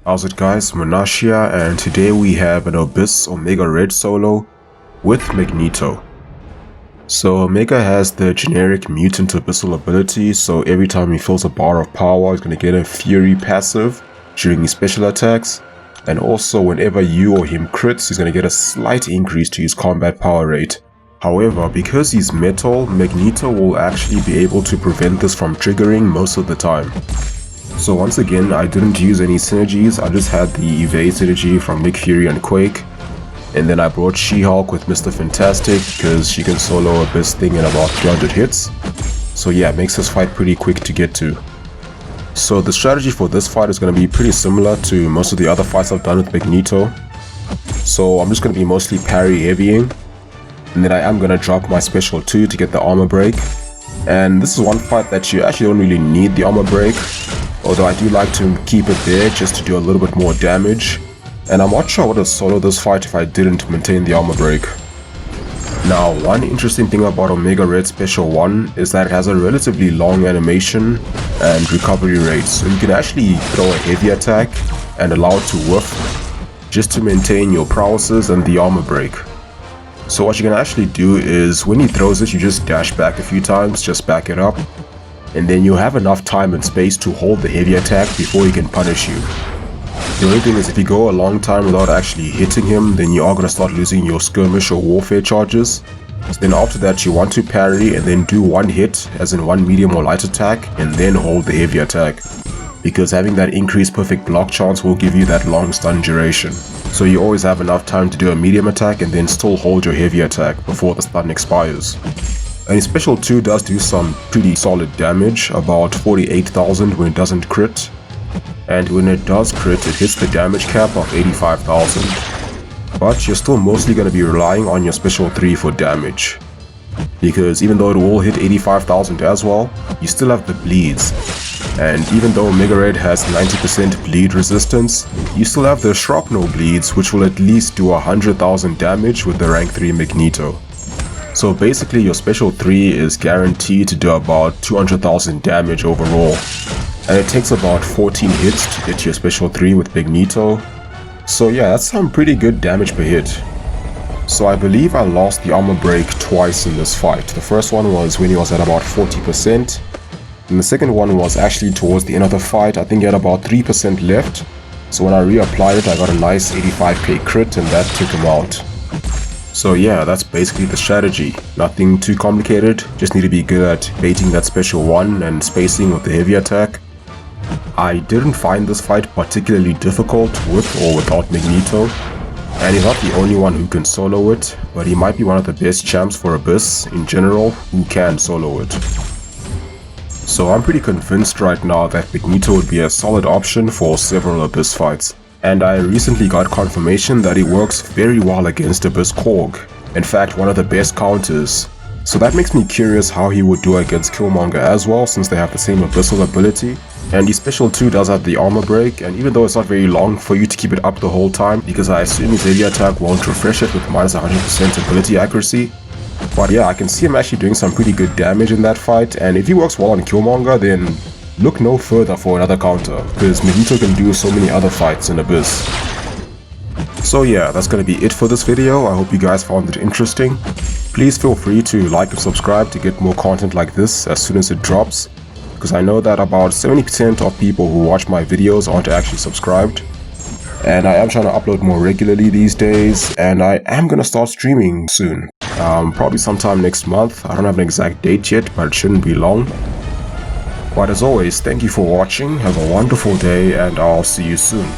How's it guys, Munash here, and today we have an Abyss Omega Red solo with Magneto. So Omega has the generic mutant abyssal ability, so every time he fills a bar of power he's going to get a Fury passive during his special attacks, and also whenever you or him crits he's going to get a slight increase to his combat power rate. However, because he's metal, Magneto will actually be able to prevent this from triggering most of the time. So once again, I didn't use any synergies, I just had the evade synergy from Nick Fury and Quake. And then I brought She-Hulk with Mr. Fantastic because she can solo Abyss thing in about 300 hits. So yeah, it makes this fight pretty quick to get to. So the strategy for this fight is going to be pretty similar to most of the other fights I've done with Magneto. So I'm just going to be mostly parry heavying. And then I am going to drop my special 2 to get the armor break. And this is one fight that you actually don't really need the armor break. Although I do like to keep it there just to do a little bit more damage. And I'm not sure I would have soloed this fight if I didn't maintain the armor break. Now, one interesting thing about Omega Red Special 1 is that it has a relatively long animation and recovery rate. So you can actually throw a heavy attack and allow it to whiff just to maintain your prowesses and the armor break. So what you can actually do is when he throws it, you just dash back a few times, just back it up. And then you have enough time and space to hold the heavy attack before he can punish you. The only thing is if you go a long time without actually hitting him, then you are going to start losing your skirmish or warfare charges. So then after that you want to parry and then do one hit, as in one medium or light attack, and then hold the heavy attack. Because having that increased perfect block chance will give you that long stun duration. So you always have enough time to do a medium attack and then still hold your heavy attack before the stun expires. And his special 2 does do some pretty solid damage, about 48,000 when it doesn't crit. And when it does crit, it hits the damage cap of 85,000. But you're still mostly going to be relying on your special 3 for damage. Because even though it will hit 85,000 as well, you still have the bleeds. And even though Omega Red has 90% bleed resistance, you still have the shrapnel bleeds, which will at least do 100,000 damage with the rank 3 Magneto. So basically your special 3 is guaranteed to do about 200,000 damage overall. And it takes about 14 hits to get your special 3 with Magneto. So yeah, that's some pretty good damage per hit. So I believe I lost the armor break twice in this fight. The first one was when he was at about 40%. And the second one was actually towards the end of the fight. I think he had about 3% left. So when I reapplied it, I got a nice 85k crit and that took him out. So yeah, that's basically the strategy. Nothing too complicated, just need to be good at baiting that special 1 and spacing with the heavy attack. I didn't find this fight particularly difficult with or without Magneto, and he's not the only one who can solo it, but he might be one of the best champs for Abyss in general who can solo it. So I'm pretty convinced right now that Magneto would be a solid option for several Abyss fights. And I recently got confirmation that he works very well against Abyss Korg. In fact, one of the best counters. So that makes me curious how he would do against Killmonger as well, since they have the same abyssal ability. And his special 2 does have the armor break, and even though it's not very long for you to keep it up the whole time, because I assume his heavy attack won't refresh it with minus 100% ability accuracy. But yeah, I can see him actually doing some pretty good damage in that fight, and if he works well on Killmonger, then look no further for another counter, because Magneto can do so many other fights in Abyss. So yeah, that's gonna be it for this video. I hope you guys found it interesting. Please feel free to like and subscribe to get more content like this as soon as it drops, because I know that about 70% of people who watch my videos aren't actually subscribed. And I am trying to upload more regularly these days, and I am gonna start streaming soon. Probably sometime next month. I don't have an exact date yet, but it shouldn't be long. But as always, thank you for watching, have a wonderful day, and I'll see you soon.